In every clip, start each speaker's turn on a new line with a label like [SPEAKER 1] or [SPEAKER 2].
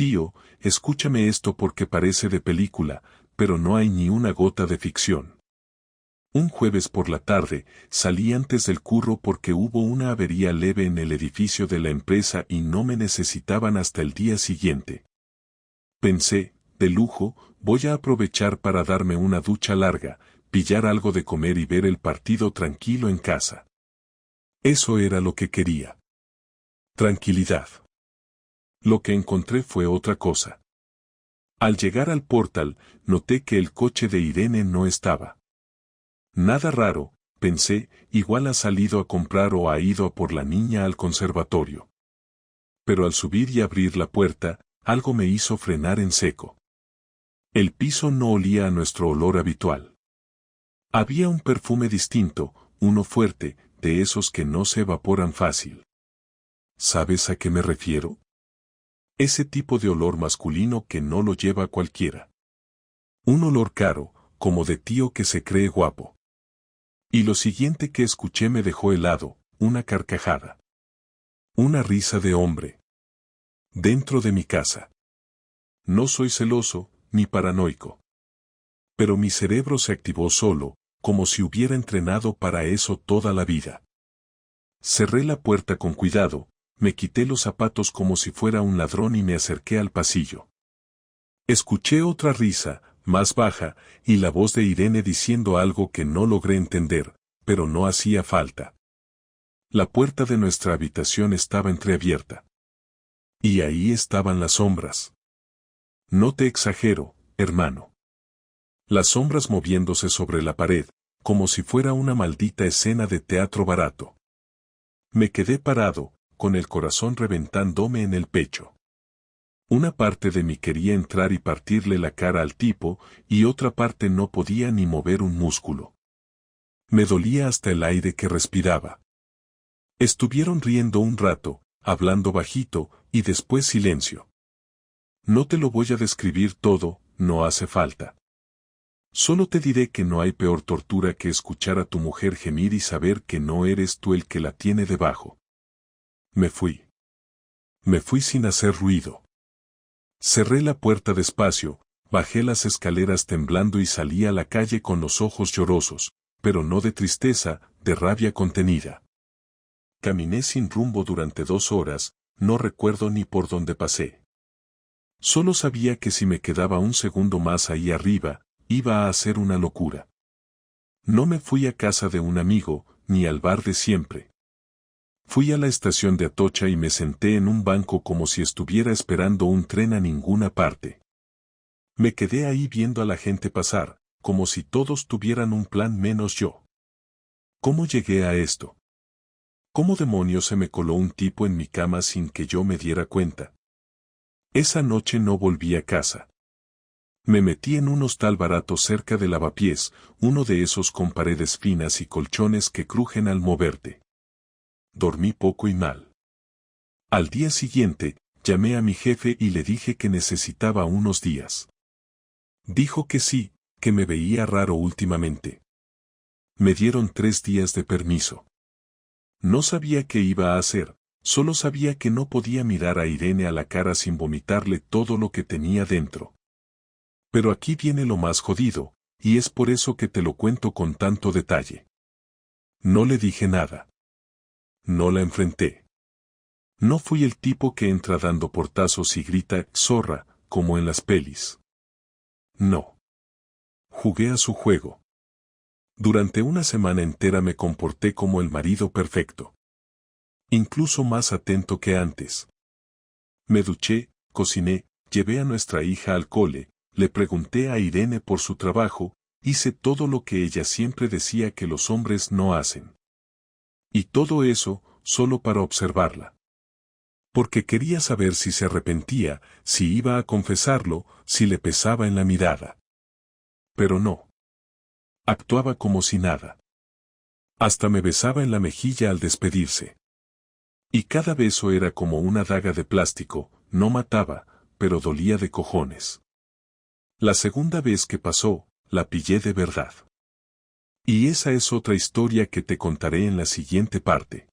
[SPEAKER 1] Tío, escúchame esto porque parece de película, pero no hay ni una gota de ficción. Un jueves por la tarde, salí antes del curro porque hubo una avería leve en el edificio de la empresa y no me necesitaban hasta el día siguiente. Pensé, de lujo, voy a aprovechar para darme una ducha larga, pillar algo de comer y ver el partido tranquilo en casa. Eso era lo que quería. Tranquilidad. Lo que encontré fue otra cosa. Al llegar al portal, noté que el coche de Irene no estaba. Nada raro, pensé, igual ha salido a comprar o ha ido a por la niña al conservatorio. Pero al subir y abrir la puerta, algo me hizo frenar en seco. El piso no olía a nuestro olor habitual. Había un perfume distinto, uno fuerte, de esos que no se evaporan fácil. ¿Sabes a qué me refiero? Ese tipo de olor masculino que no lo lleva cualquiera. Un olor caro, como de tío que se cree guapo. Y lo siguiente que escuché me dejó helado, una carcajada. Una risa de hombre. Dentro de mi casa. No soy celoso, ni paranoico. Pero mi cerebro se activó solo, como si hubiera entrenado para eso toda la vida. Cerré la puerta con cuidado, me quité los zapatos como si fuera un ladrón y me acerqué al pasillo. Escuché otra risa, más baja, y la voz de Irene diciendo algo que no logré entender, pero no hacía falta. La puerta de nuestra habitación estaba entreabierta. Y ahí estaban las sombras. No te exagero, hermano. Las sombras moviéndose sobre la pared, como si fuera una maldita escena de teatro barato. Me quedé parado, con el corazón reventándome en el pecho. Una parte de mí quería entrar y partirle la cara al tipo, y otra parte no podía ni mover un músculo. Me dolía hasta el aire que respiraba. Estuvieron riendo un rato, hablando bajito, y después silencio. No te lo voy a describir todo, no hace falta. Solo te diré que no hay peor tortura que escuchar a tu mujer gemir y saber que no eres tú el que la tiene debajo. Me fui. Me fui sin hacer ruido. Cerré la puerta despacio, bajé las escaleras temblando y salí a la calle con los ojos llorosos, pero no de tristeza, de rabia contenida. Caminé sin rumbo durante 2 horas, no recuerdo ni por dónde pasé. Solo sabía que si me quedaba un segundo más ahí arriba, iba a hacer una locura. No me fui a casa de un amigo, ni al bar de siempre. Fui a la estación de Atocha y me senté en un banco como si estuviera esperando un tren a ninguna parte. Me quedé ahí viendo a la gente pasar, como si todos tuvieran un plan menos yo. ¿Cómo llegué a esto? ¿Cómo demonios se me coló un tipo en mi cama sin que yo me diera cuenta? Esa noche no volví a casa. Me metí en un hostal barato cerca de Lavapiés, uno de esos con paredes finas y colchones que crujen al moverte. Dormí poco y mal. Al día siguiente, llamé a mi jefe y le dije que necesitaba unos días. Dijo que sí, que me veía raro últimamente. Me dieron 3 días de permiso. No sabía qué iba a hacer, solo sabía que no podía mirar a Irene a la cara sin vomitarle todo lo que tenía dentro. Pero aquí viene lo más jodido, y es por eso que te lo cuento con tanto detalle. No le dije nada. No la enfrenté. No fui el tipo que entra dando portazos y grita zorra, como en las pelis. No. Jugué a su juego. Durante una semana entera me comporté como el marido perfecto. Incluso más atento que antes. Me duché, cociné, llevé a nuestra hija al cole, le pregunté a Irene por su trabajo, hice todo lo que ella siempre decía que los hombres no hacen. Y todo eso, solo para observarla. Porque quería saber si se arrepentía, si iba a confesarlo, si le pesaba en la mirada. Pero no. Actuaba como si nada. Hasta me besaba en la mejilla al despedirse. Y cada beso era como una daga de plástico, no mataba, pero dolía de cojones. La segunda vez que pasó, la pillé de verdad. Y esa es otra historia que te contaré en la siguiente parte.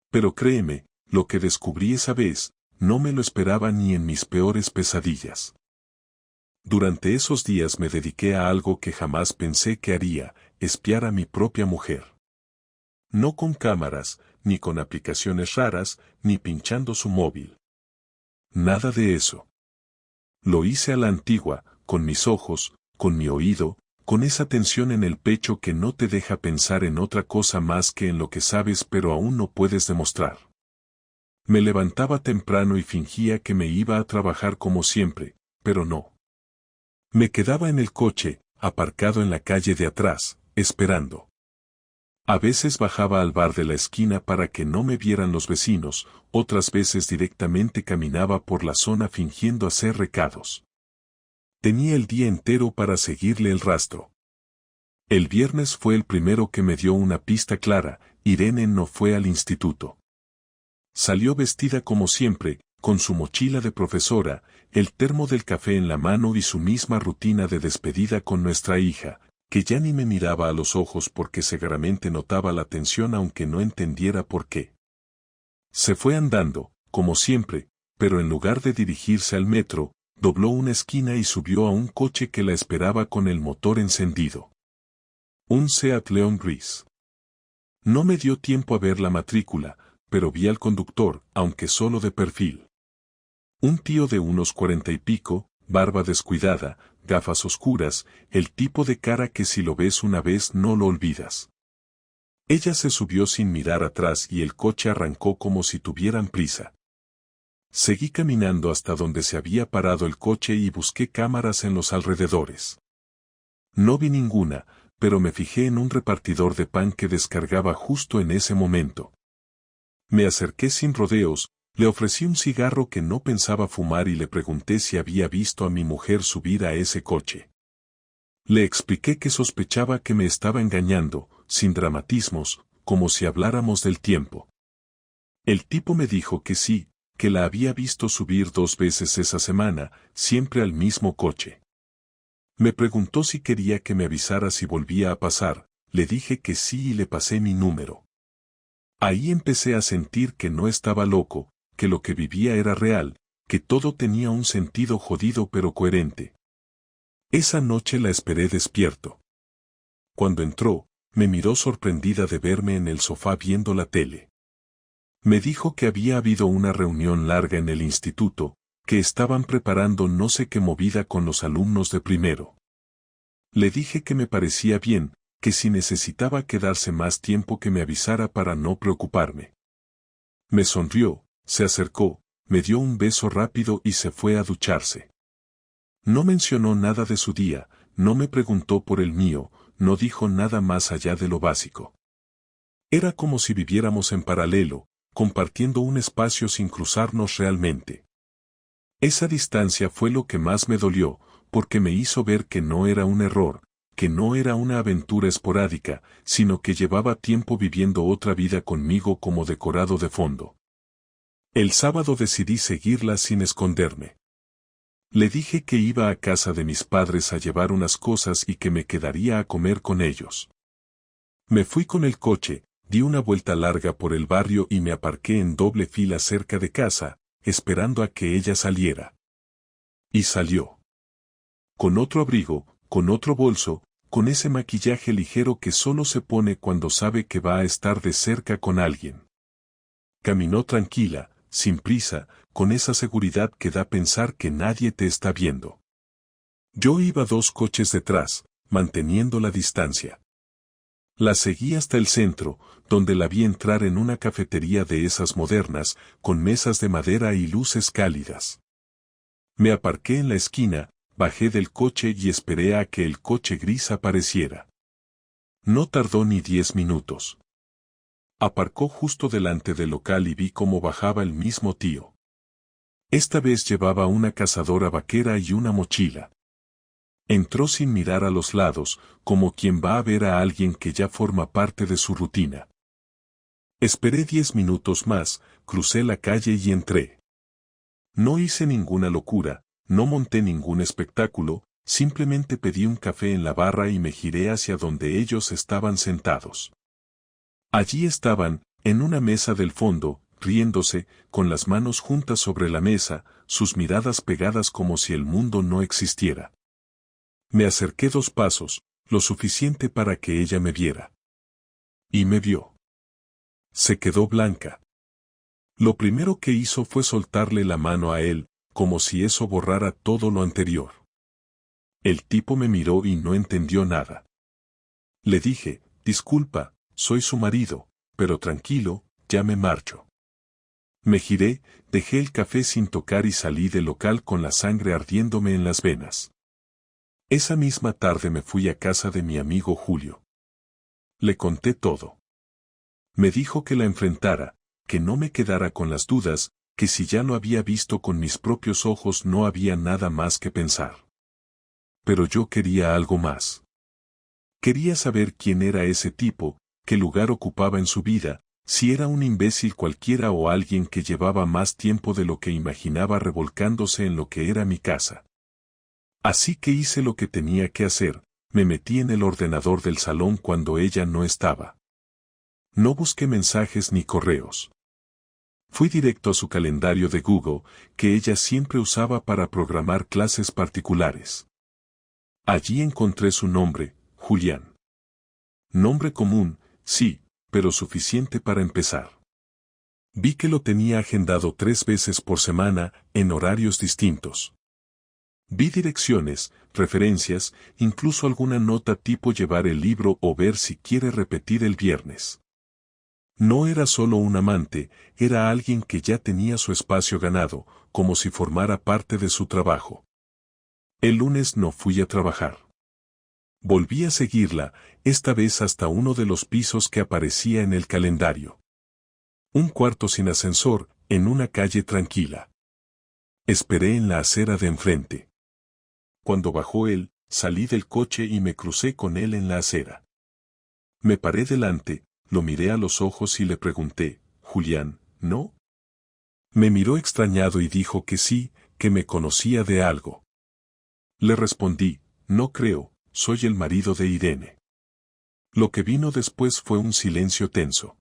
[SPEAKER 1] Pero créeme, lo que descubrí esa vez, no me lo esperaba ni en mis peores pesadillas. Durante esos días me dediqué a algo que jamás pensé que haría, espiar a mi propia mujer. No con cámaras, ni con aplicaciones raras, ni pinchando su móvil. Nada de eso. Lo hice a la antigua, con mis ojos, con mi oído, con esa tensión en el pecho que no te deja pensar en otra cosa más que en lo que sabes pero aún no puedes demostrar. Me levantaba temprano y fingía que me iba a trabajar como siempre, pero no. Me quedaba en el coche, aparcado en la calle de atrás, esperando. A veces bajaba al bar de la esquina para que no me vieran los vecinos, otras veces directamente caminaba por la zona fingiendo hacer recados. Tenía el día entero para seguirle el rastro. El viernes fue el primero que me dio una pista clara: Irene no fue al instituto. Salió vestida como siempre, con su mochila de profesora, el termo del café en la mano y su misma rutina de despedida con nuestra hija, que ya ni me miraba a los ojos porque seguramente notaba la tensión aunque no entendiera por qué. Se fue andando, como siempre, pero en lugar de dirigirse al metro, dobló una esquina y subió a un coche que la esperaba con el motor encendido. Un Seat León gris. No me dio tiempo a ver la matrícula, pero vi al conductor, aunque solo de perfil. Un tío de unos 40 y pico, barba descuidada, gafas oscuras, el tipo de cara que si lo ves una vez no lo olvidas. Ella se subió sin mirar atrás y el coche arrancó como si tuvieran prisa. Seguí caminando hasta donde se había parado el coche y busqué cámaras en los alrededores. No vi ninguna, pero me fijé en un repartidor de pan que descargaba justo en ese momento. Me acerqué sin rodeos, le ofrecí un cigarro que no pensaba fumar y le pregunté si había visto a mi mujer subir a ese coche. Le expliqué que sospechaba que me estaba engañando, sin dramatismos, como si habláramos del tiempo. El tipo me dijo que sí, que la había visto subir 2 veces esa semana, siempre al mismo coche. Me preguntó si quería que me avisara si volvía a pasar, le dije que sí y le pasé mi número. Ahí empecé a sentir que no estaba loco, que lo que vivía era real, que todo tenía un sentido jodido pero coherente. Esa noche la esperé despierto. Cuando entró, me miró sorprendida de verme en el sofá viendo la tele. Me dijo que había habido una reunión larga en el instituto, que estaban preparando no sé qué movida con los alumnos de primero. Le dije que me parecía bien, que si necesitaba quedarse más tiempo que me avisara para no preocuparme. Me sonrió, se acercó, me dio un beso rápido y se fue a ducharse. No mencionó nada de su día, no me preguntó por el mío, no dijo nada más allá de lo básico. Era como si viviéramos en paralelo, compartiendo un espacio sin cruzarnos realmente. Esa distancia fue lo que más me dolió, porque me hizo ver que no era un error, que no era una aventura esporádica, sino que llevaba tiempo viviendo otra vida conmigo como decorado de fondo. El sábado decidí seguirla sin esconderme. Le dije que iba a casa de mis padres a llevar unas cosas y que me quedaría a comer con ellos. Me fui con el coche, di una vuelta larga por el barrio y me aparqué en doble fila cerca de casa, esperando a que ella saliera. Y salió. Con otro abrigo, con otro bolso, con ese maquillaje ligero que solo se pone cuando sabe que va a estar de cerca con alguien. Caminó tranquila, sin prisa, con esa seguridad que da pensar que nadie te está viendo. Yo iba 2 coches detrás, manteniendo la distancia. La seguí hasta el centro, donde la vi entrar en una cafetería de esas modernas, con mesas de madera y luces cálidas. Me aparqué en la esquina, bajé del coche y esperé a que el coche gris apareciera. No tardó ni 10 minutos. Aparcó justo delante del local y vi cómo bajaba el mismo tío. Esta vez llevaba una cazadora vaquera y una mochila. Entró sin mirar a los lados, como quien va a ver a alguien que ya forma parte de su rutina. Esperé 10 minutos más, crucé la calle y entré. No hice ninguna locura, no monté ningún espectáculo, simplemente pedí un café en la barra y me giré hacia donde ellos estaban sentados. Allí estaban, en una mesa del fondo, riéndose, con las manos juntas sobre la mesa, sus miradas pegadas como si el mundo no existiera. Me acerqué 2 pasos, lo suficiente para que ella me viera. Y me vio. Se quedó blanca. Lo primero que hizo fue soltarle la mano a él, como si eso borrara todo lo anterior. El tipo me miró y no entendió nada. Le dije, disculpa, soy su marido, pero tranquilo, ya me marcho. Me giré, dejé el café sin tocar y salí del local con la sangre ardiéndome en las venas. Esa misma tarde me fui a casa de mi amigo Julio. Le conté todo. Me dijo que la enfrentara, que no me quedara con las dudas, que si ya lo había visto con mis propios ojos no había nada más que pensar. Pero yo quería algo más. Quería saber quién era ese tipo, qué lugar ocupaba en su vida, si era un imbécil cualquiera o alguien que llevaba más tiempo de lo que imaginaba revolcándose en lo que era mi casa. Así que hice lo que tenía que hacer, me metí en el ordenador del salón cuando ella no estaba. No busqué mensajes ni correos. Fui directo a su calendario de Google, que ella siempre usaba para programar clases particulares. Allí encontré su nombre, Julián. Nombre común, sí, pero suficiente para empezar. Vi que lo tenía agendado 3 veces por semana, en horarios distintos. Vi direcciones, referencias, incluso alguna nota tipo llevar el libro o ver si quiere repetir el viernes. No era solo un amante, era alguien que ya tenía su espacio ganado, como si formara parte de su trabajo. El lunes no fui a trabajar. Volví a seguirla, esta vez hasta uno de los pisos que aparecía en el calendario. Un cuarto sin ascensor, en una calle tranquila. Esperé en la acera de enfrente. Cuando bajó él, salí del coche y me crucé con él en la acera. Me paré delante, lo miré a los ojos y le pregunté, Julián, ¿no? Me miró extrañado y dijo que sí, que me conocía de algo. Le respondí, no creo, soy el marido de Irene. Lo que vino después fue un silencio tenso.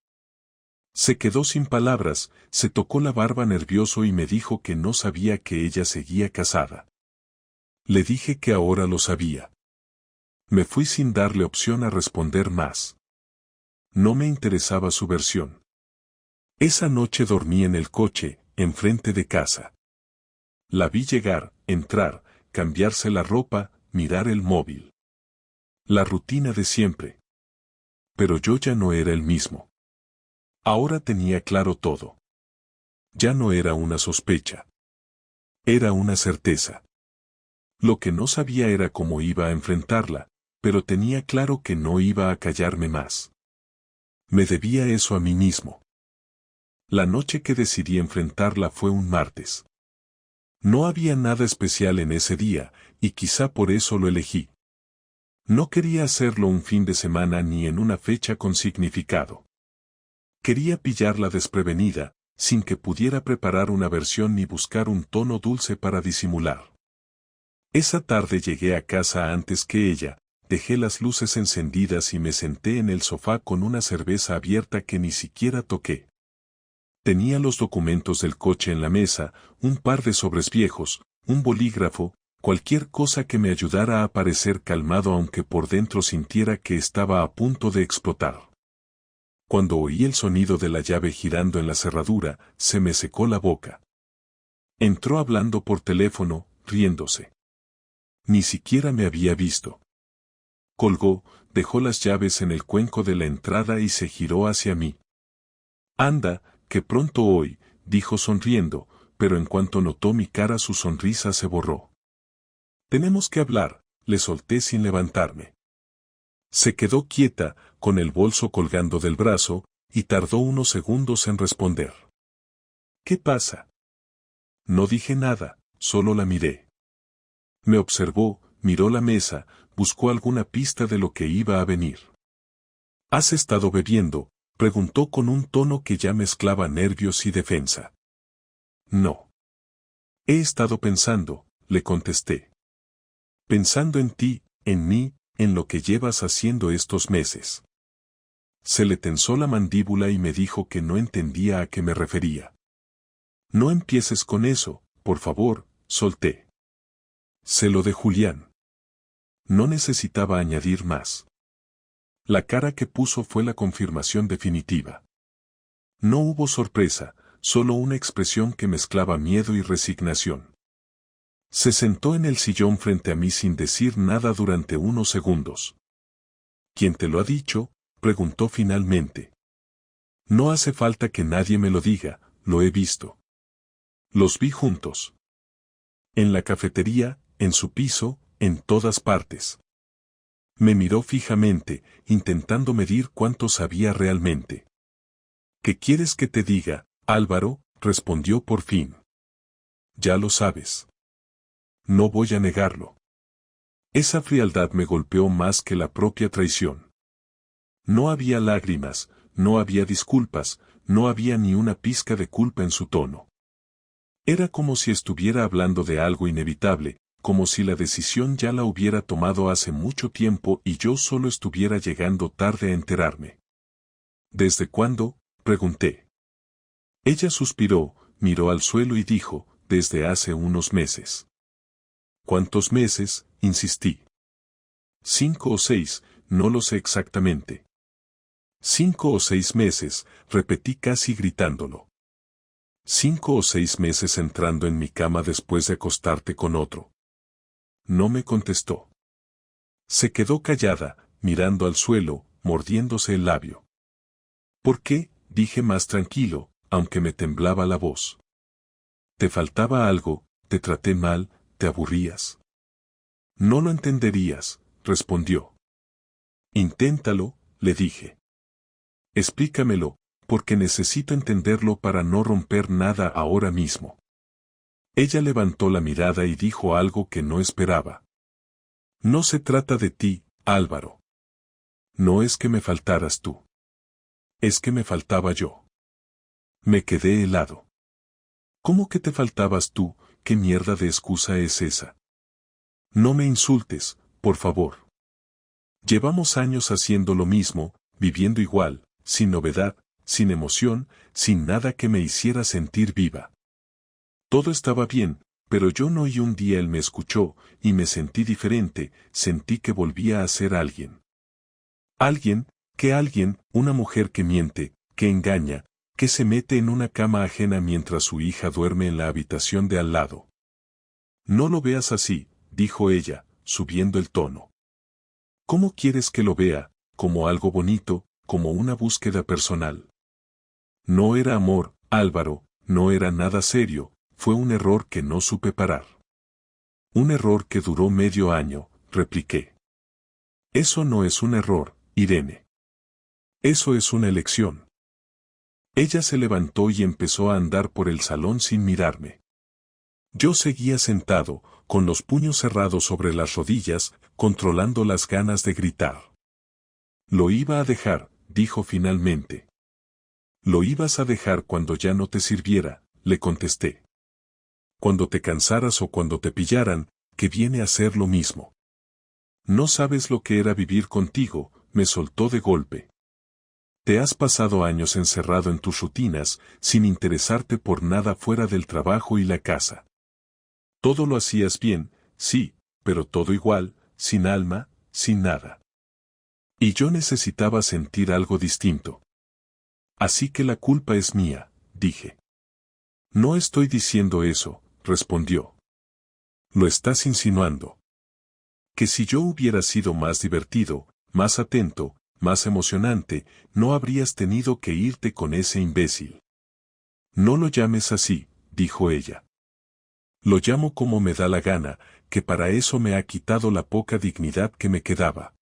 [SPEAKER 1] Se quedó sin palabras, se tocó la barba nervioso y me dijo que no sabía que ella seguía casada. Le dije que ahora lo sabía. Me fui sin darle opción a responder más. No me interesaba su versión. Esa noche dormí en el coche, enfrente de casa. La vi llegar, entrar, cambiarse la ropa, mirar el móvil. La rutina de siempre. Pero yo ya no era el mismo. Ahora tenía claro todo. Ya no era una sospecha. Era una certeza. Lo que no sabía era cómo iba a enfrentarla, pero tenía claro que no iba a callarme más. Me debía eso a mí mismo. La noche que decidí enfrentarla fue un martes. No había nada especial en ese día, y quizá por eso lo elegí. No quería hacerlo un fin de semana ni en una fecha con significado. Quería pillarla desprevenida, sin que pudiera preparar una versión ni buscar un tono dulce para disimular. Esa tarde llegué a casa antes que ella, dejé las luces encendidas y me senté en el sofá con una cerveza abierta que ni siquiera toqué. Tenía los documentos del coche en la mesa, un par de sobres viejos, un bolígrafo, cualquier cosa que me ayudara a parecer calmado aunque por dentro sintiera que estaba a punto de explotar. Cuando oí el sonido de la llave girando en la cerradura, se me secó la boca. Entró hablando por teléfono, riéndose. Ni siquiera me había visto. Colgó, dejó las llaves en el cuenco de la entrada y se giró hacia mí. Anda, que pronto hoy, dijo sonriendo, pero en cuanto notó mi cara su sonrisa se borró. Tenemos que hablar, le solté sin levantarme. Se quedó quieta, con el bolso colgando del brazo, y tardó unos segundos en responder. ¿Qué pasa? No dije nada, solo la miré. Me observó, miró la mesa, buscó alguna pista de lo que iba a venir. ¿Has estado bebiendo?, preguntó con un tono que ya mezclaba nervios y defensa. No. He estado pensando, le contesté. Pensando en ti, en mí, en lo que llevas haciendo estos meses. Se le tensó la mandíbula y me dijo que no entendía a qué me refería. No empieces con eso, por favor, solté. Sé lo de Julián. No necesitaba añadir más. La cara que puso fue la confirmación definitiva. No hubo sorpresa, solo una expresión que mezclaba miedo y resignación. Se sentó en el sillón frente a mí sin decir nada durante unos segundos. ¿Quién te lo ha dicho?, preguntó finalmente. No hace falta que nadie me lo diga, lo he visto. Los vi juntos. En la cafetería, en su piso, en todas partes. Me miró fijamente, intentando medir cuánto sabía realmente. ¿Qué quieres que te diga, Álvaro?, respondió por fin. Ya lo sabes. No voy a negarlo. Esa frialdad me golpeó más que la propia traición. No había lágrimas, no había disculpas, no había ni una pizca de culpa en su tono. Era como si estuviera hablando de algo inevitable, como si la decisión ya la hubiera tomado hace mucho tiempo y yo solo estuviera llegando tarde a enterarme. ¿Desde cuándo?, pregunté. Ella suspiró, miró al suelo y dijo, desde hace unos meses. ¿Cuántos meses?, insistí. 5 o 6, no lo sé exactamente. 5 o 6 meses, repetí casi gritándolo. 5 o 6 meses entrando en mi cama después de acostarte con otro. No me contestó. Se quedó callada, mirando al suelo, mordiéndose el labio. ¿Por qué?, dije más tranquilo, aunque me temblaba la voz. Te faltaba algo, te traté mal, te aburrías. No lo entenderías, respondió. Inténtalo, le dije. Explícamelo, porque necesito entenderlo para no romper nada ahora mismo. Ella levantó la mirada y dijo algo que no esperaba. No se trata de ti, Álvaro. No es que me faltaras tú. Es que me faltaba yo. Me quedé helado. ¿Cómo que te faltabas tú? ¿Qué mierda de excusa es esa? No me insultes, por favor. Llevamos años haciendo lo mismo, viviendo igual, sin novedad, sin emoción, sin nada que me hiciera sentir viva. Todo estaba bien, pero yo no, y un día él me escuchó, y me sentí diferente, sentí que volvía a ser alguien. Alguien, una mujer que miente, que engaña, que se mete en una cama ajena mientras su hija duerme en la habitación de al lado. No lo veas así, dijo ella, subiendo el tono. ¿Cómo quieres que lo vea? Como algo bonito, como una búsqueda personal. No era amor, Álvaro, no era nada serio, fue un error que no supe parar. Un error que duró medio año, repliqué. Eso no es un error, Irene. Eso es una elección. Ella se levantó y empezó a andar por el salón sin mirarme. Yo seguía sentado, con los puños cerrados sobre las rodillas, controlando las ganas de gritar. Lo iba a dejar, dijo finalmente. Lo ibas a dejar cuando ya no te sirviera, le contesté. Cuando te cansaras o cuando te pillaran, que viene a ser lo mismo. No sabes lo que era vivir contigo, me soltó de golpe. Te has pasado años encerrado en tus rutinas, sin interesarte por nada fuera del trabajo y la casa. Todo lo hacías bien, sí, pero todo igual, sin alma, sin nada. Y yo necesitaba sentir algo distinto. Así que la culpa es mía, dije. No estoy diciendo eso, respondió. Lo estás insinuando. Que si yo hubiera sido más divertido, más atento, más emocionante, no habrías tenido que irte con ese imbécil. No lo llames así, dijo ella. Lo llamo como me da la gana, que para eso me ha quitado la poca dignidad que me quedaba.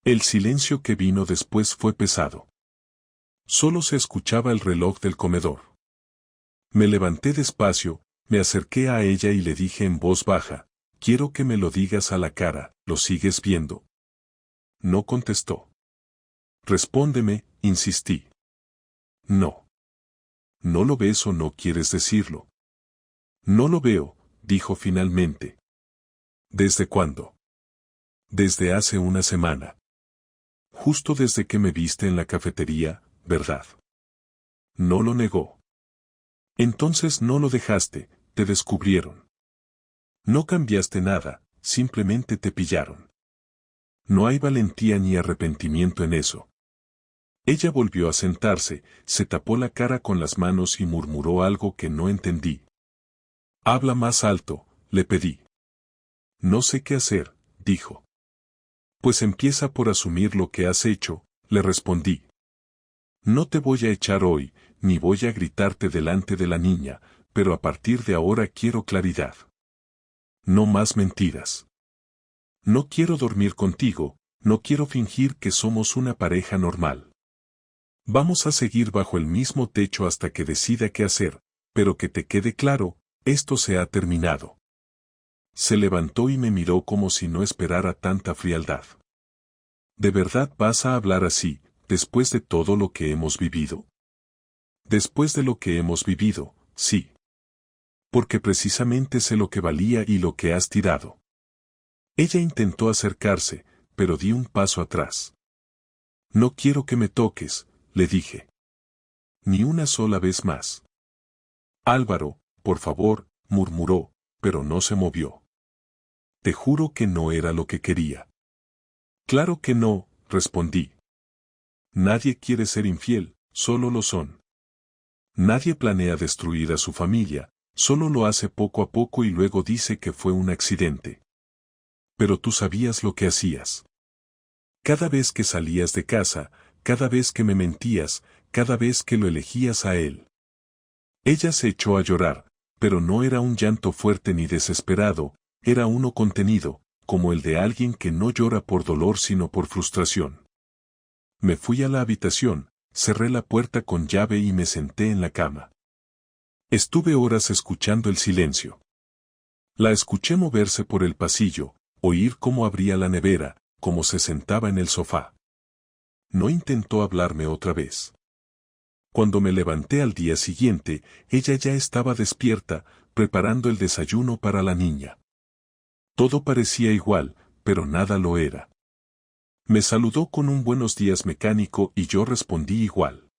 [SPEAKER 1] El silencio que vino después fue pesado. Solo se escuchaba el reloj del comedor. Me levanté despacio, me acerqué a ella y le dije en voz baja, quiero que me lo digas a la cara, ¿lo sigues viendo? No contestó. Respóndeme, insistí. No. ¿No lo ves o no quieres decirlo? No lo veo, dijo finalmente. ¿Desde cuándo? Desde hace una semana. justo desde que me viste en la cafetería, ¿verdad? No lo negó. Entonces no lo dejaste, te descubrieron. No cambiaste nada, simplemente te pillaron. No hay valentía ni arrepentimiento en eso. Ella volvió a sentarse, se tapó la cara con las manos y murmuró algo que no entendí. Habla más alto, le pedí. No sé qué hacer, dijo. Pues empieza por asumir lo que has hecho, le respondí. No te voy a echar hoy, ni voy a gritarte delante de la niña, pero a partir de ahora quiero claridad. No más mentiras. No quiero dormir contigo, no quiero fingir que somos una pareja normal. Vamos a seguir bajo el mismo techo hasta que decida qué hacer, pero que te quede claro, esto se ha terminado. Se levantó y me miró como si no esperara tanta frialdad. ¿De verdad vas a hablar así, después de todo lo que hemos vivido? Después de lo que hemos vivido, sí. Porque precisamente sé lo que valía y lo que has tirado. Ella intentó acercarse, pero di un paso atrás. No quiero que me toques, le dije. Ni una sola vez más. Álvaro, por favor, murmuró, pero no se movió. Te juro que no era lo que quería. Claro que no, respondí. Nadie quiere ser infiel, solo lo son. Nadie planea destruir a su familia, solo lo hace poco a poco y luego dice que fue un accidente. Pero tú sabías lo que hacías. Cada vez que salías de casa, cada vez que me mentías, cada vez que lo elegías a él. Ella se echó a llorar, pero no era un llanto fuerte ni desesperado, era uno contenido, como el de alguien que no llora por dolor sino por frustración. Me fui a la habitación, cerré la puerta con llave y me senté en la cama. Estuve horas escuchando el silencio. La escuché moverse por el pasillo, oír cómo abría la nevera, cómo se sentaba en el sofá. No intentó hablarme otra vez. Cuando me levanté al día siguiente, ella ya estaba despierta, preparando el desayuno para la niña. Todo parecía igual, pero nada lo era. Me saludó con un buenos días mecánico y yo respondí igual.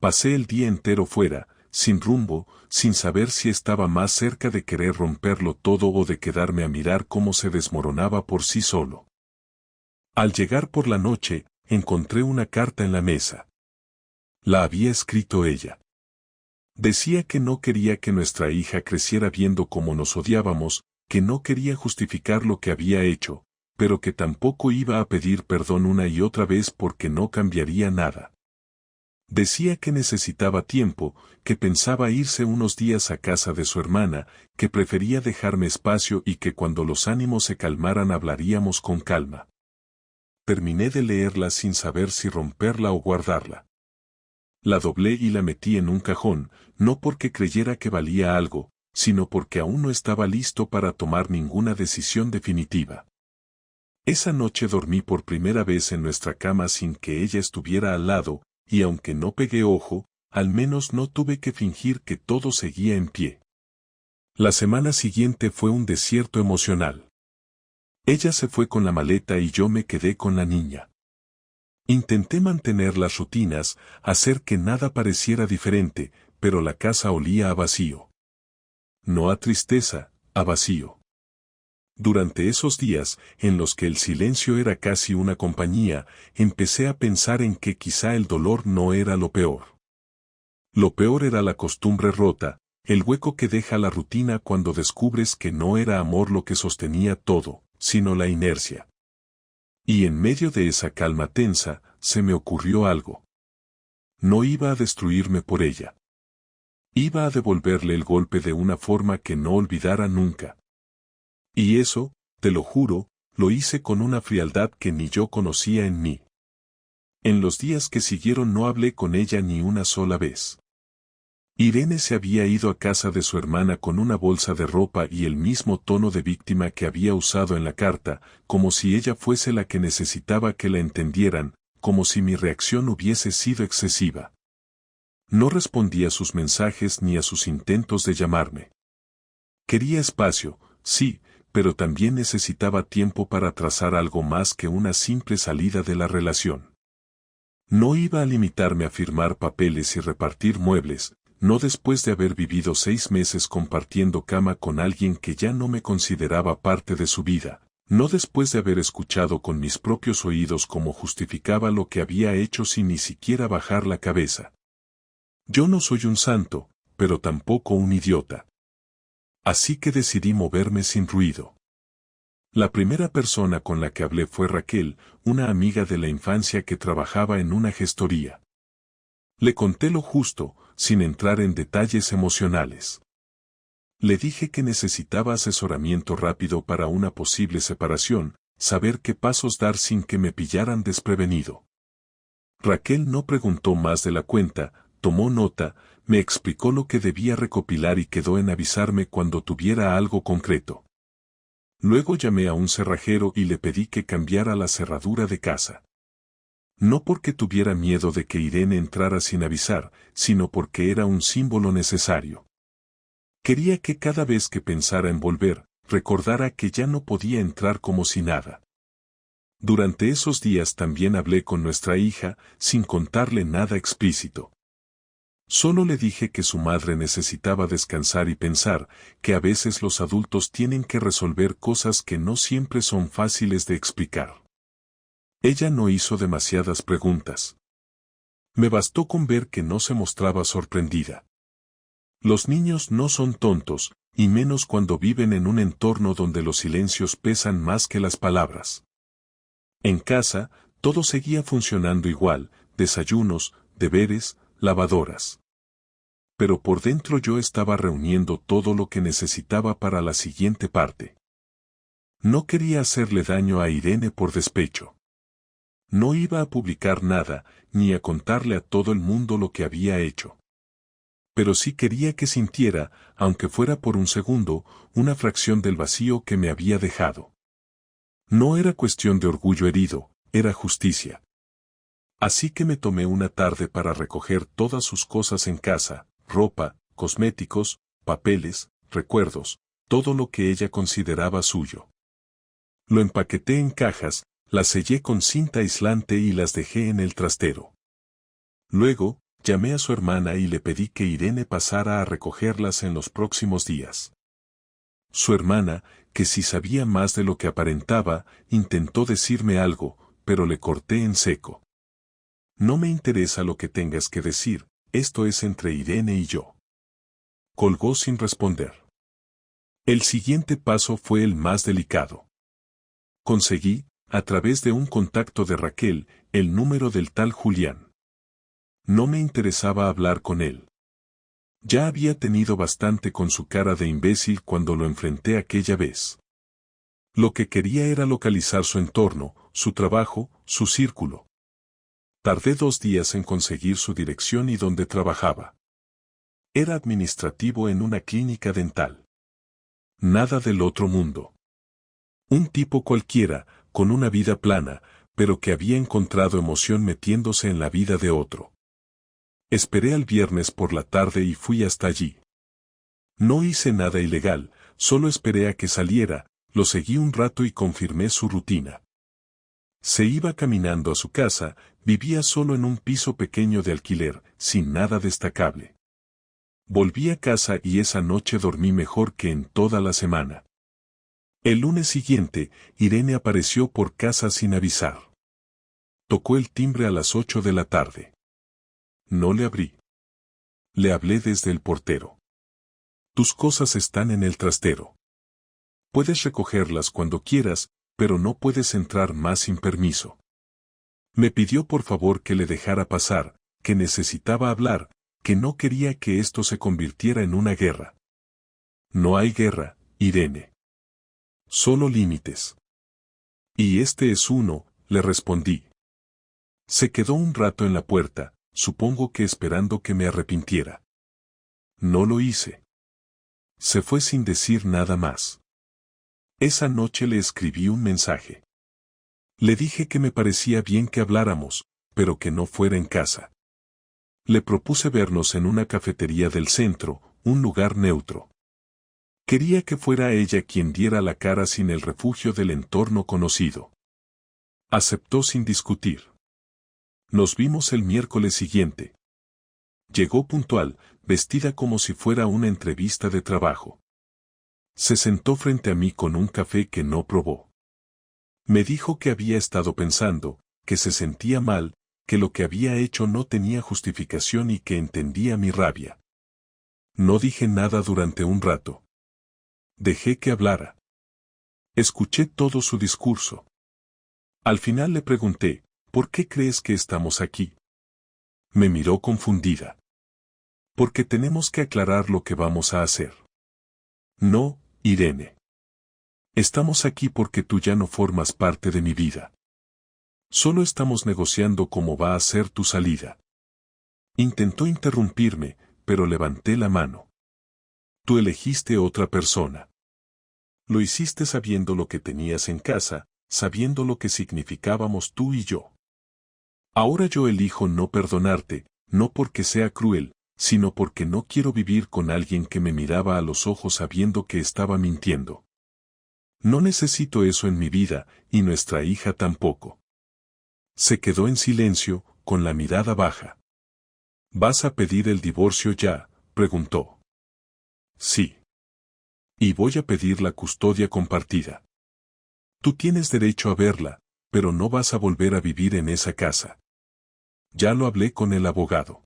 [SPEAKER 1] Pasé el día entero fuera, sin rumbo, sin saber si estaba más cerca de querer romperlo todo o de quedarme a mirar cómo se desmoronaba por sí solo. Al llegar por la noche, encontré una carta en la mesa. La había escrito ella. Decía que no quería que nuestra hija creciera viendo cómo nos odiábamos, que no quería justificar lo que había hecho, pero que tampoco iba a pedir perdón una y otra vez porque no cambiaría nada. Decía que necesitaba tiempo, que pensaba irse unos días a casa de su hermana, que prefería dejarme espacio y que cuando los ánimos se calmaran hablaríamos con calma. Terminé de leerla sin saber si romperla o guardarla. La doblé y la metí en un cajón, no porque creyera que valía algo, sino porque aún no estaba listo para tomar ninguna decisión definitiva. Esa noche dormí por primera vez en nuestra cama sin que ella estuviera al lado, y aunque no pegué ojo, al menos no tuve que fingir que todo seguía en pie. La semana siguiente fue un desierto emocional. Ella se fue con la maleta y yo me quedé con la niña. Intenté mantener las rutinas, hacer que nada pareciera diferente, pero la casa olía a vacío. No a tristeza, a vacío. Durante esos días, en los que el silencio era casi una compañía, empecé a pensar en que quizá el dolor no era lo peor. Lo peor era la costumbre rota, el hueco que deja la rutina cuando descubres que no era amor lo que sostenía todo, sino la inercia. Y en medio de esa calma tensa, se me ocurrió algo. No iba a destruirme por ella. Iba a devolverle el golpe de una forma que no olvidara nunca. Y eso, te lo juro, lo hice con una frialdad que ni yo conocía en mí. En los días que siguieron no hablé con ella ni una sola vez. Irene se había ido a casa de su hermana con una bolsa de ropa y el mismo tono de víctima que había usado en la carta, como si ella fuese la que necesitaba que la entendieran, como si mi reacción hubiese sido excesiva. No respondí a sus mensajes ni a sus intentos de llamarme. Quería espacio, sí, pero también necesitaba tiempo para trazar algo más que una simple salida de la relación. No iba a limitarme a firmar papeles y repartir muebles, no después de haber vivido 6 meses compartiendo cama con alguien que ya no me consideraba parte de su vida, no después de haber escuchado con mis propios oídos cómo justificaba lo que había hecho sin ni siquiera bajar la cabeza. Yo no soy un santo, pero tampoco un idiota. Así que decidí moverme sin ruido. La primera persona con la que hablé fue Raquel, una amiga de la infancia que trabajaba en una gestoría. Le conté lo justo, sin entrar en detalles emocionales. Le dije que necesitaba asesoramiento rápido para una posible separación, saber qué pasos dar sin que me pillaran desprevenido. Raquel no preguntó más de la cuenta, tomó nota, me explicó lo que debía recopilar y quedó en avisarme cuando tuviera algo concreto. Luego llamé a un cerrajero y le pedí que cambiara la cerradura de casa. No porque tuviera miedo de que Irene entrara sin avisar, sino porque era un símbolo necesario. Quería que cada vez que pensara en volver, recordara que ya no podía entrar como si nada. Durante esos días también hablé con nuestra hija, sin contarle nada explícito. Solo le dije que su madre necesitaba descansar y pensar, que a veces los adultos tienen que resolver cosas que no siempre son fáciles de explicar. Ella no hizo demasiadas preguntas. Me bastó con ver que no se mostraba sorprendida. Los niños no son tontos, y menos cuando viven en un entorno donde los silencios pesan más que las palabras. En casa, todo seguía funcionando igual, desayunos, deberes, lavadoras. Pero por dentro yo estaba reuniendo todo lo que necesitaba para la siguiente parte. No quería hacerle daño a Irene por despecho. No iba a publicar nada, ni a contarle a todo el mundo lo que había hecho. Pero sí quería que sintiera, aunque fuera por un segundo, una fracción del vacío que me había dejado. No era cuestión de orgullo herido, era justicia. Así que me tomé una tarde para recoger todas sus cosas en casa, ropa, cosméticos, papeles, recuerdos, todo lo que ella consideraba suyo. Lo empaqueté en cajas, las sellé con cinta aislante y las dejé en el trastero. Luego, llamé a su hermana y le pedí que Irene pasara a recogerlas en los próximos días. Su hermana, que sí sabía más de lo que aparentaba, intentó decirme algo, pero le corté en seco. No me interesa lo que tengas que decir, esto es entre Irene y yo. Colgó sin responder. El siguiente paso fue el más delicado. Conseguí, a través de un contacto de Raquel, el número del tal Julián. No me interesaba hablar con él. Ya había tenido bastante con su cara de imbécil cuando lo enfrenté aquella vez. Lo que quería era localizar su entorno, su trabajo, su círculo. Tardé 2 días en conseguir su dirección y dónde trabajaba. Era administrativo en una clínica dental. Nada del otro mundo. Un tipo cualquiera, con una vida plana, pero que había encontrado emoción metiéndose en la vida de otro. Esperé al viernes por la tarde y fui hasta allí. No hice nada ilegal, solo esperé a que saliera, lo seguí un rato y confirmé su rutina. Se iba caminando a su casa, vivía solo en un piso pequeño de alquiler, sin nada destacable. Volví a casa y esa noche dormí mejor que en toda la semana. El lunes siguiente, Irene apareció por casa sin avisar. Tocó el timbre a las 8 de la tarde. No le abrí. Le hablé desde el portero. Tus cosas están en el trastero. Puedes recogerlas cuando quieras, pero no puedes entrar más sin permiso. Me pidió por favor que le dejara pasar, que necesitaba hablar, que no quería que esto se convirtiera en una guerra. No hay guerra, Irene. Solo límites. Y este es uno, le respondí. Se quedó un rato en la puerta, supongo que esperando que me arrepintiera. No lo hice. Se fue sin decir nada más. Esa noche le escribí un mensaje. Le dije que me parecía bien que habláramos, pero que no fuera en casa. Le propuse vernos en una cafetería del centro, un lugar neutro. Quería que fuera ella quien diera la cara sin el refugio del entorno conocido. Aceptó sin discutir. Nos vimos el miércoles siguiente. Llegó puntual, vestida como si fuera una entrevista de trabajo. Se sentó frente a mí con un café que no probó. Me dijo que había estado pensando, que se sentía mal, que lo que había hecho no tenía justificación y que entendía mi rabia. No dije nada durante un rato. Dejé que hablara. Escuché todo su discurso. Al final le pregunté, ¿por qué crees que estamos aquí? Me miró confundida. Porque tenemos que aclarar lo que vamos a hacer. No, Irene. Estamos aquí porque tú ya no formas parte de mi vida. Solo estamos negociando cómo va a ser tu salida. Intentó interrumpirme, pero levanté la mano. Tú elegiste otra persona. Lo hiciste sabiendo lo que tenías en casa, sabiendo lo que significábamos tú y yo. Ahora yo elijo no perdonarte, no porque sea cruel, sino porque no quiero vivir con alguien que me miraba a los ojos sabiendo que estaba mintiendo. No necesito eso en mi vida, y nuestra hija tampoco. Se quedó en silencio, con la mirada baja. ¿Vas a pedir el divorcio ya?, preguntó. Sí. Y voy a pedir la custodia compartida. Tú tienes derecho a verla, pero no vas a volver a vivir en esa casa. Ya lo hablé con el abogado.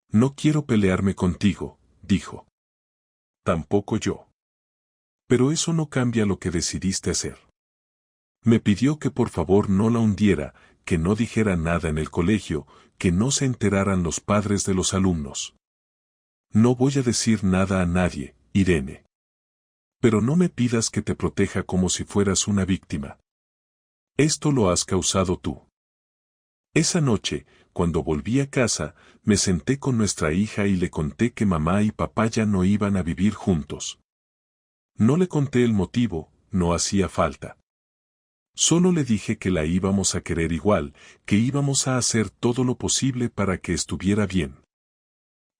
[SPEAKER 1] No quiero pelearme contigo, dijo. Tampoco yo. Pero eso no cambia lo que decidiste hacer. Me pidió que por favor no la hundiera, que no dijera nada en el colegio, que no se enteraran los padres de los alumnos. No voy a decir nada a nadie, Irene. Pero no me pidas que te proteja como si fueras una víctima. Esto lo has causado tú. Esa noche, cuando volví a casa, me senté con nuestra hija y le conté que mamá y papá ya no iban a vivir juntos. No le conté el motivo, no hacía falta. Solo le dije que la íbamos a querer igual, que íbamos a hacer todo lo posible para que estuviera bien.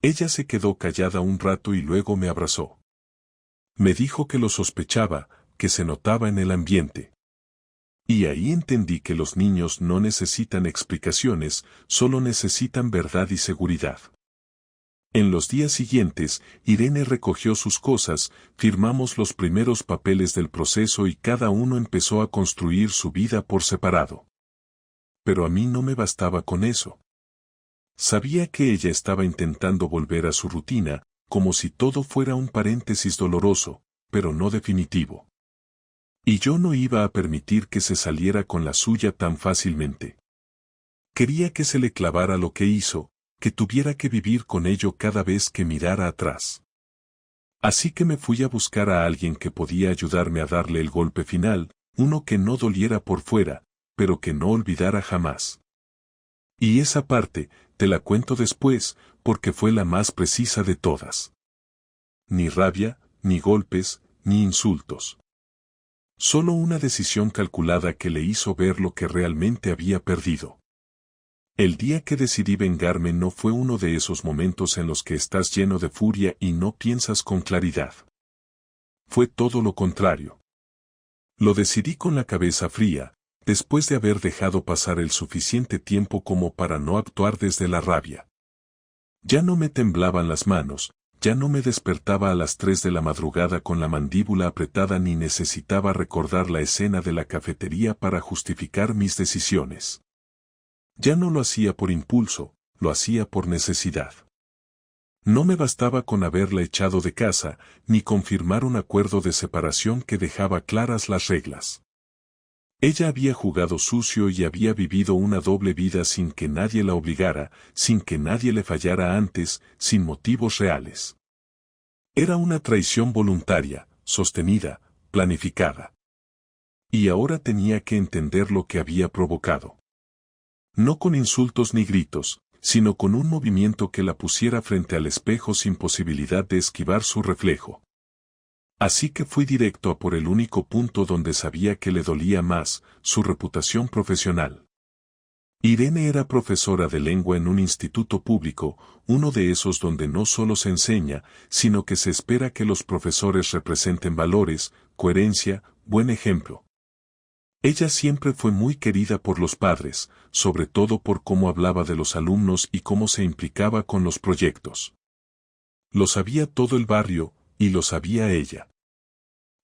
[SPEAKER 1] Ella se quedó callada un rato y luego me abrazó. Me dijo que lo sospechaba, que se notaba en el ambiente. Y ahí entendí que los niños no necesitan explicaciones, solo necesitan verdad y seguridad. En los días siguientes, Irene recogió sus cosas, firmamos los primeros papeles del proceso y cada uno empezó a construir su vida por separado. Pero a mí no me bastaba con eso. Sabía que ella estaba intentando volver a su rutina, como si todo fuera un paréntesis doloroso, pero no definitivo. Y yo no iba a permitir que se saliera con la suya tan fácilmente. Quería que se le clavara lo que hizo, que tuviera que vivir con ello cada vez que mirara atrás. Así que me fui a buscar a alguien que podía ayudarme a darle el golpe final, uno que no doliera por fuera, pero que no olvidara jamás. Y esa parte, te la cuento después, porque fue la más precisa de todas. Ni rabia, ni golpes, ni insultos. Solo una decisión calculada que le hizo ver lo que realmente había perdido. El día que decidí vengarme no fue uno de esos momentos en los que estás lleno de furia y no piensas con claridad. Fue todo lo contrario. Lo decidí con la cabeza fría, después de haber dejado pasar el suficiente tiempo como para no actuar desde la rabia. Ya no me temblaban las manos, ya no me despertaba a las 3 de la madrugada con la mandíbula apretada ni necesitaba recordar la escena de la cafetería para justificar mis decisiones. Ya no lo hacía por impulso, lo hacía por necesidad. No me bastaba con haberla echado de casa, ni con firmar un acuerdo de separación que dejaba claras las reglas. Ella había jugado sucio y había vivido una doble vida sin que nadie la obligara, sin que nadie le fallara antes, sin motivos reales. Era una traición voluntaria, sostenida, planificada. Y ahora tenía que entender lo que había provocado. No con insultos ni gritos, sino con un movimiento que la pusiera frente al espejo sin posibilidad de esquivar su reflejo. Así que fui directo a por el único punto donde sabía que le dolía más, su reputación profesional. Irene era profesora de lengua en un instituto público, uno de esos donde no solo se enseña, sino que se espera que los profesores representen valores, coherencia, buen ejemplo. Ella siempre fue muy querida por los padres, sobre todo por cómo hablaba de los alumnos y cómo se implicaba con los proyectos. Lo sabía todo el barrio, y lo sabía ella.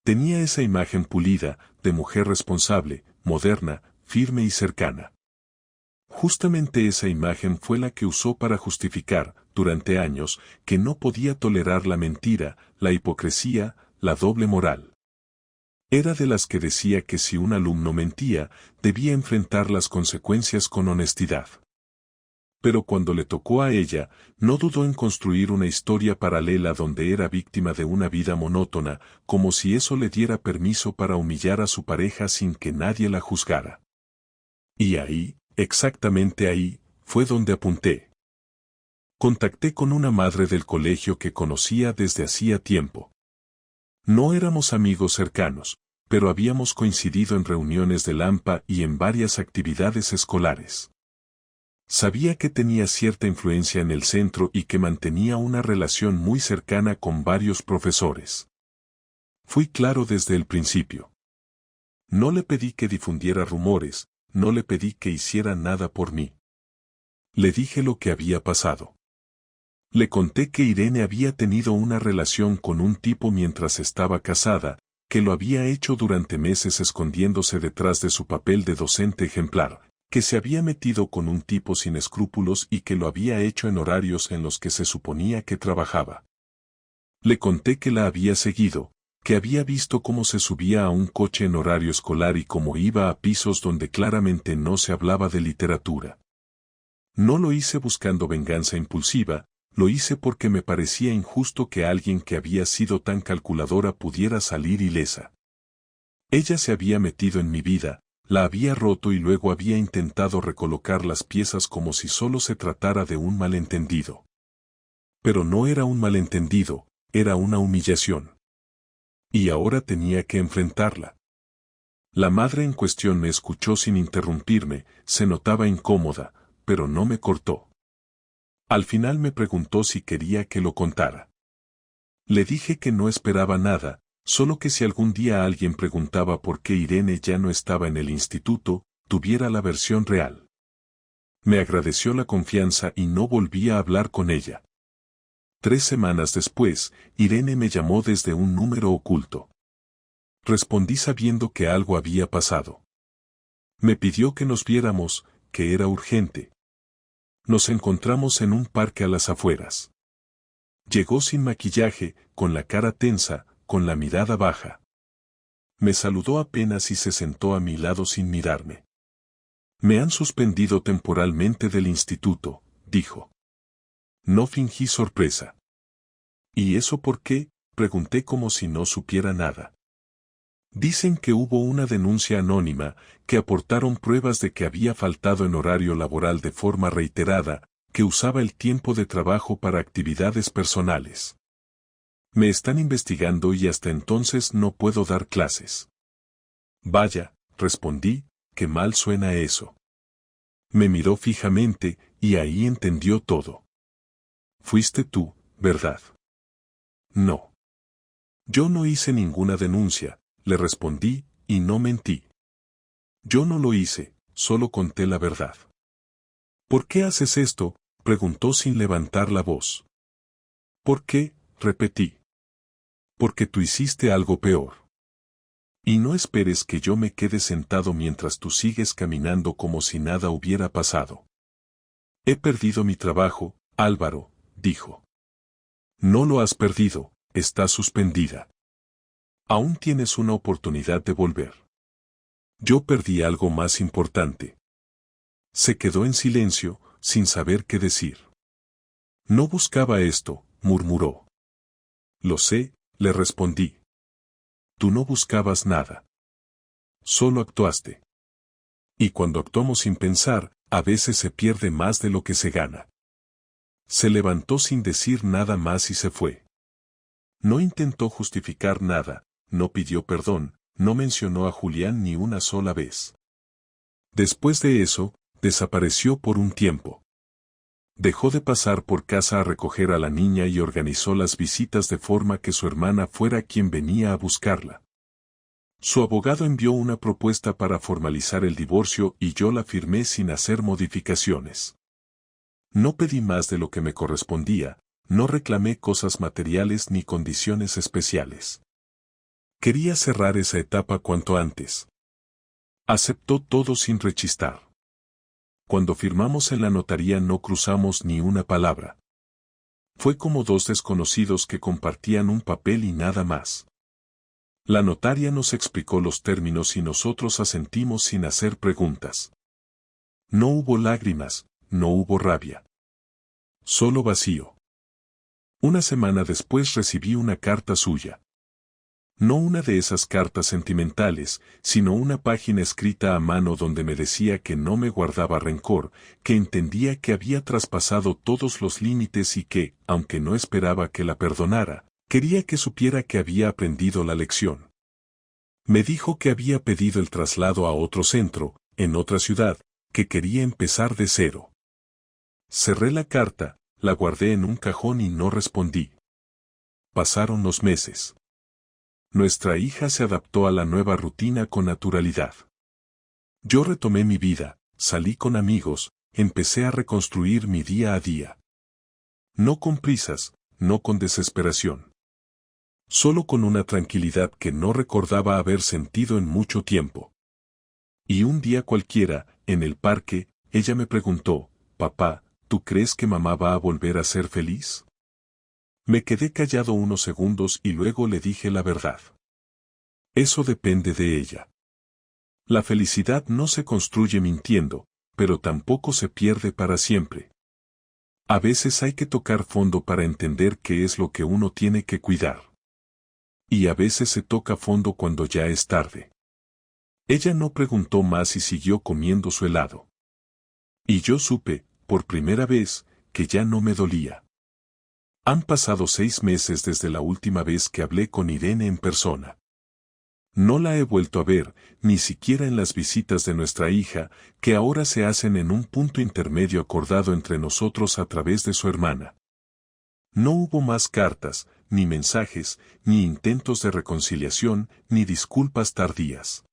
[SPEAKER 1] Tenía esa imagen pulida, de mujer responsable, moderna, firme y cercana. Justamente esa imagen fue la que usó para justificar, durante años, que no podía tolerar la mentira, la hipocresía, la doble moral. Era de las que decía que si un alumno mentía, debía enfrentar las consecuencias con honestidad. Pero cuando le tocó a ella, no dudó en construir una historia paralela donde era víctima de una vida monótona, como si eso le diera permiso para humillar a su pareja sin que nadie la juzgara. Y ahí, exactamente ahí, fue donde apunté. Contacté con una madre del colegio que conocía desde hacía tiempo. No éramos amigos cercanos, pero habíamos coincidido en reuniones del AMPA y en varias actividades escolares. Sabía que tenía cierta influencia en el centro y que mantenía una relación muy cercana con varios profesores. Fui claro desde el principio. No le pedí que difundiera rumores, no le pedí que hiciera nada por mí. Le dije lo que había pasado. Le conté que Irene había tenido una relación con un tipo mientras estaba casada, que lo había hecho durante meses escondiéndose detrás de su papel de docente ejemplar, que se había metido con un tipo sin escrúpulos y que lo había hecho en horarios en los que se suponía que trabajaba. Le conté que la había seguido, que había visto cómo se subía a un coche en horario escolar y cómo iba a pisos donde claramente no se hablaba de literatura. No lo hice buscando venganza impulsiva, lo hice porque me parecía injusto que alguien que había sido tan calculadora pudiera salir ilesa. Ella se había metido en mi vida, la había roto y luego había intentado recolocar las piezas como si solo se tratara de un malentendido. Pero no era un malentendido, era una humillación. Y ahora tenía que enfrentarla. La madre en cuestión me escuchó sin interrumpirme, se notaba incómoda, pero no me cortó. Al final me preguntó si quería que lo contara. Le dije que no esperaba nada, solo que si algún día alguien preguntaba por qué Irene ya no estaba en el instituto, tuviera la versión real. Me agradeció la confianza y no volví a hablar con ella. 3 semanas después, Irene me llamó desde un número oculto. Respondí sabiendo que algo había pasado. Me pidió que nos viéramos, que era urgente. Nos encontramos en un parque a las afueras. Llegó sin maquillaje, con la cara tensa, con la mirada baja. Me saludó apenas y se sentó a mi lado sin mirarme. Me han suspendido temporalmente del instituto, dijo. No fingí sorpresa. ¿Y eso por qué?, pregunté como si no supiera nada. Dicen que hubo una denuncia anónima, que aportaron pruebas de que había faltado en horario laboral de forma reiterada, que usaba el tiempo de trabajo para actividades personales. Me están investigando y hasta entonces no puedo dar clases. Vaya, respondí, qué mal suena eso. Me miró fijamente, y ahí entendió todo. Fuiste tú, ¿verdad? No. Yo no hice ninguna denuncia, le respondí, y no mentí. Yo no lo hice, solo conté la verdad. ¿Por qué haces esto?, preguntó sin levantar la voz. ¿Por qué?, repetí. Porque tú hiciste algo peor. Y no esperes que yo me quede sentado mientras tú sigues caminando como si nada hubiera pasado. He perdido mi trabajo, Álvaro, dijo. No lo has perdido, estás suspendida. Aún tienes una oportunidad de volver. Yo perdí algo más importante. Se quedó en silencio, sin saber qué decir. No buscaba esto, murmuró. Lo sé, le respondí. Tú no buscabas nada. Solo actuaste. Y cuando actuamos sin pensar, a veces se pierde más de lo que se gana. Se levantó sin decir nada más y se fue. No intentó justificar nada, no pidió perdón, no mencionó a Julián ni una sola vez. Después de eso, desapareció por un tiempo. Dejó de pasar por casa a recoger a la niña y organizó las visitas de forma que su hermana fuera quien venía a buscarla. Su abogado envió una propuesta para formalizar el divorcio y yo la firmé sin hacer modificaciones. No pedí más de lo que me correspondía, no reclamé cosas materiales ni condiciones especiales. Quería cerrar esa etapa cuanto antes. Aceptó todo sin rechistar. Cuando firmamos en la notaría no cruzamos ni una palabra. Fue como dos desconocidos que compartían un papel y nada más. La notaria nos explicó los términos y nosotros asentimos sin hacer preguntas. No hubo lágrimas, no hubo rabia. Solo vacío. Una semana después recibí una carta suya. No una de esas cartas sentimentales, sino una página escrita a mano donde me decía que no me guardaba rencor, que entendía que había traspasado todos los límites y que, aunque no esperaba que la perdonara, quería que supiera que había aprendido la lección. Me dijo que había pedido el traslado a otro centro, en otra ciudad, que quería empezar de cero. Cerré la carta, la guardé en un cajón y no respondí. Pasaron los meses. Nuestra hija se adaptó a la nueva rutina con naturalidad. Yo retomé mi vida, salí con amigos, empecé a reconstruir mi día a día. No con prisas, no con desesperación. Solo con una tranquilidad que no recordaba haber sentido en mucho tiempo. Y un día cualquiera, en el parque, ella me preguntó, «Papá, ¿tú crees que mamá va a volver a ser feliz?» Me quedé callado unos segundos y luego le dije la verdad. Eso depende de ella. La felicidad no se construye mintiendo, pero tampoco se pierde para siempre. A veces hay que tocar fondo para entender qué es lo que uno tiene que cuidar. Y a veces se toca fondo cuando ya es tarde. Ella no preguntó más y siguió comiendo su helado. Y yo supe, por primera vez, que ya no me dolía. Han pasado 6 meses desde la última vez que hablé con Irene en persona. No la he vuelto a ver, ni siquiera en las visitas de nuestra hija, que ahora se hacen en un punto intermedio acordado entre nosotros a través de su hermana. No hubo más cartas, ni mensajes, ni intentos de reconciliación, ni disculpas tardías.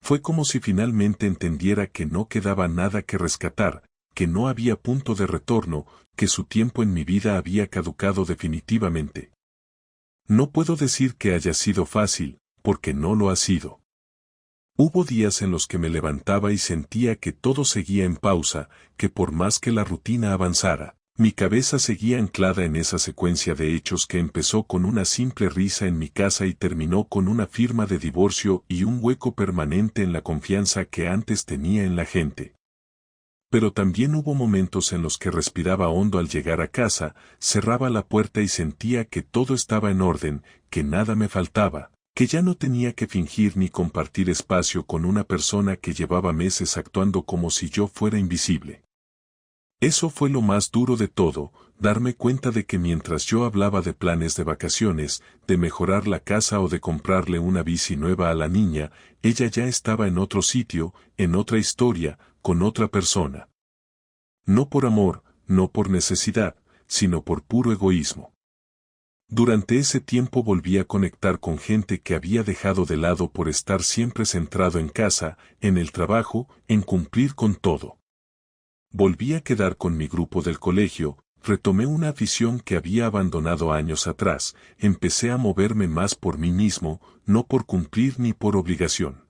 [SPEAKER 1] Fue como si finalmente entendiera que no quedaba nada que rescatar, que no había punto de retorno, que su tiempo en mi vida había caducado definitivamente. No puedo decir que haya sido fácil, porque no lo ha sido. Hubo días en los que me levantaba y sentía que todo seguía en pausa, que por más que la rutina avanzara, mi cabeza seguía anclada en esa secuencia de hechos que empezó con una simple risa en mi casa y terminó con una firma de divorcio y un hueco permanente en la confianza que antes tenía en la gente. Pero también hubo momentos en los que respiraba hondo al llegar a casa, cerraba la puerta y sentía que todo estaba en orden, que nada me faltaba, que ya no tenía que fingir ni compartir espacio con una persona que llevaba meses actuando como si yo fuera invisible. Eso fue lo más duro de todo, darme cuenta de que mientras yo hablaba de planes de vacaciones, de mejorar la casa o de comprarle una bici nueva a la niña, ella ya estaba en otro sitio, en otra historia, con otra persona. No por amor, no por necesidad, sino por puro egoísmo. Durante ese tiempo volví a conectar con gente que había dejado de lado por estar siempre centrado en casa, en el trabajo, en cumplir con todo. Volví a quedar con mi grupo del colegio, retomé una afición que había abandonado años atrás, empecé a moverme más por mí mismo, no por cumplir ni por obligación.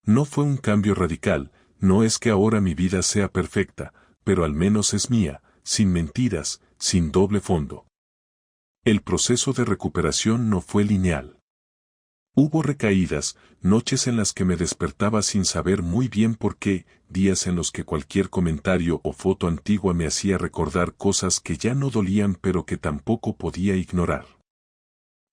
[SPEAKER 1] No fue un cambio radical, no es que ahora mi vida sea perfecta, pero al menos es mía, sin mentiras, sin doble fondo. El proceso de recuperación no fue lineal. Hubo recaídas, noches en las que me despertaba sin saber muy bien por qué, días en los que cualquier comentario o foto antigua me hacía recordar cosas que ya no dolían pero que tampoco podía ignorar.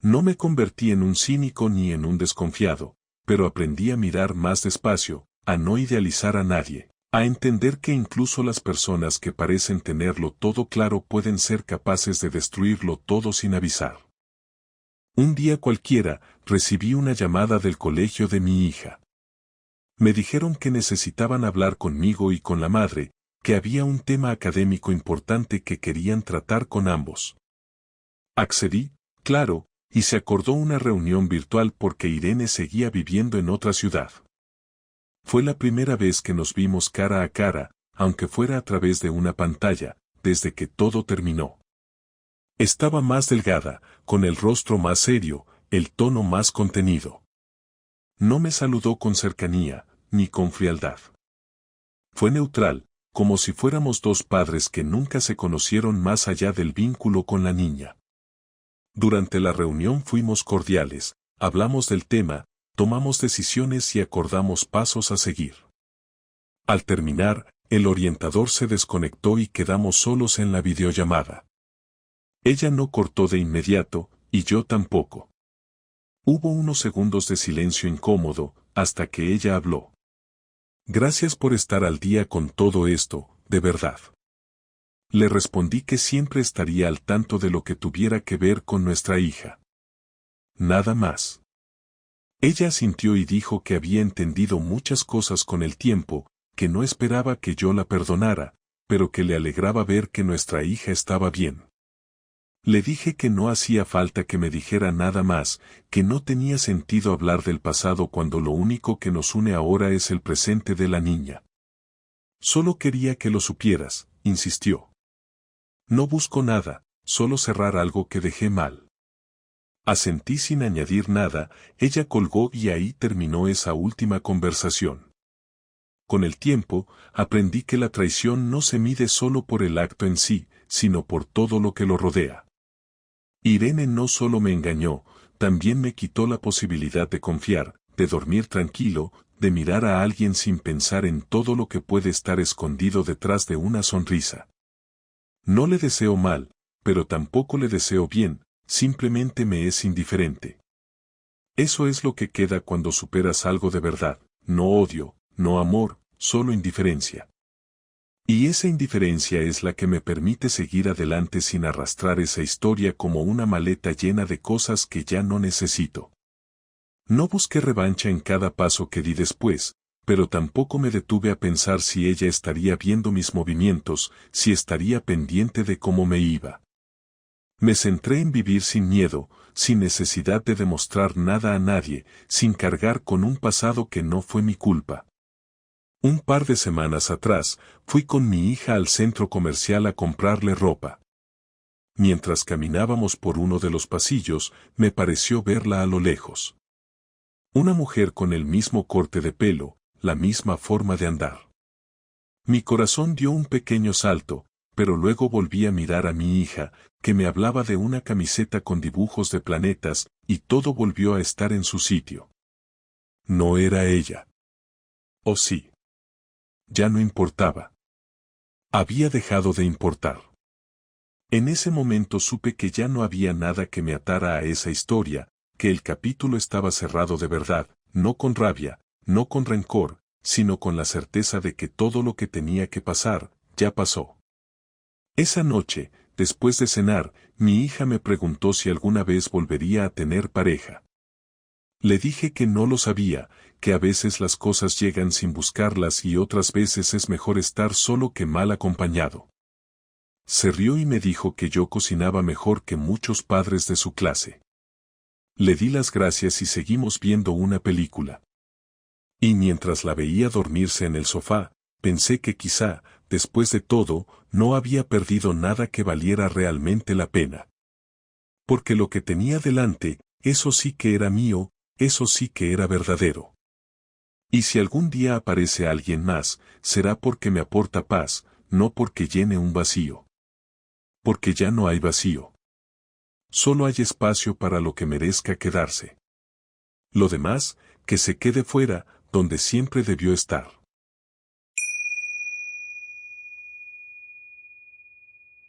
[SPEAKER 1] No me convertí en un cínico ni en un desconfiado, pero aprendí a mirar más despacio, a no idealizar a nadie, a entender que incluso las personas que parecen tenerlo todo claro pueden ser capaces de destruirlo todo sin avisar. Un día cualquiera, recibí una llamada del colegio de mi hija. Me dijeron que necesitaban hablar conmigo y con la madre, que había un tema académico importante que querían tratar con ambos. Accedí, claro, y se acordó una reunión virtual porque Irene seguía viviendo en otra ciudad. Fue la primera vez que nos vimos cara a cara, aunque fuera a través de una pantalla, desde que todo terminó. Estaba más delgada, con el rostro más serio, el tono más contenido. No me saludó con cercanía, ni con frialdad. Fue neutral, como si fuéramos dos padres que nunca se conocieron más allá del vínculo con la niña. Durante la reunión fuimos cordiales, hablamos del tema, tomamos decisiones y acordamos pasos a seguir. Al terminar, el orientador se desconectó y quedamos solos en la videollamada. Ella no cortó de inmediato, y yo tampoco. Hubo unos segundos de silencio incómodo, hasta que ella habló. Gracias por estar al día con todo esto, de verdad. Le respondí que siempre estaría al tanto de lo que tuviera que ver con nuestra hija. Nada más. Ella asintió y dijo que había entendido muchas cosas con el tiempo, que no esperaba que yo la perdonara, pero que le alegraba ver que nuestra hija estaba bien. Le dije que no hacía falta que me dijera nada más, que no tenía sentido hablar del pasado cuando lo único que nos une ahora es el presente de la niña. Solo quería que lo supieras, insistió. No busco nada, solo cerrar algo que dejé mal. Asentí sin añadir nada, ella colgó y ahí terminó esa última conversación. Con el tiempo, aprendí que la traición no se mide solo por el acto en sí, sino por todo lo que lo rodea. Irene no solo me engañó, también me quitó la posibilidad de confiar, de dormir tranquilo, de mirar a alguien sin pensar en todo lo que puede estar escondido detrás de una sonrisa. No le deseo mal, pero tampoco le deseo bien, simplemente me es indiferente. Eso es lo que queda cuando superas algo de verdad, no odio, no amor, solo indiferencia. Y esa indiferencia es la que me permite seguir adelante sin arrastrar esa historia como una maleta llena de cosas que ya no necesito. No busqué revancha en cada paso que di después, pero tampoco me detuve a pensar si ella estaría viendo mis movimientos, si estaría pendiente de cómo me iba. Me centré en vivir sin miedo, sin necesidad de demostrar nada a nadie, sin cargar con un pasado que no fue mi culpa. Un par de semanas atrás, fui con mi hija al centro comercial a comprarle ropa. Mientras caminábamos por uno de los pasillos, me pareció verla a lo lejos. Una mujer con el mismo corte de pelo, la misma forma de andar. Mi corazón dio un pequeño salto, pero luego volví a mirar a mi hija, que me hablaba de una camiseta con dibujos de planetas, y todo volvió a estar en su sitio. No era ella. ¿O sí? Ya no importaba. Había dejado de importar. En ese momento supe que ya no había nada que me atara a esa historia, que el capítulo estaba cerrado de verdad, no con rabia, no con rencor, sino con la certeza de que todo lo que tenía que pasar, ya pasó. Esa noche, después de cenar, mi hija me preguntó si alguna vez volvería a tener pareja. Le dije que no lo sabía, que a veces las cosas llegan sin buscarlas y otras veces es mejor estar solo que mal acompañado. Se rió y me dijo que yo cocinaba mejor que muchos padres de su clase. Le di las gracias y seguimos viendo una película. Y mientras la veía dormirse en el sofá, pensé que quizá, después de todo, no había perdido nada que valiera realmente la pena. Porque lo que tenía delante, eso sí que era mío, eso sí que era verdadero. Y si algún día aparece alguien más, será porque me aporta paz, no porque llene un vacío. Porque ya no hay vacío. Solo hay espacio para lo que merezca quedarse. Lo demás, que se quede fuera, donde siempre debió estar.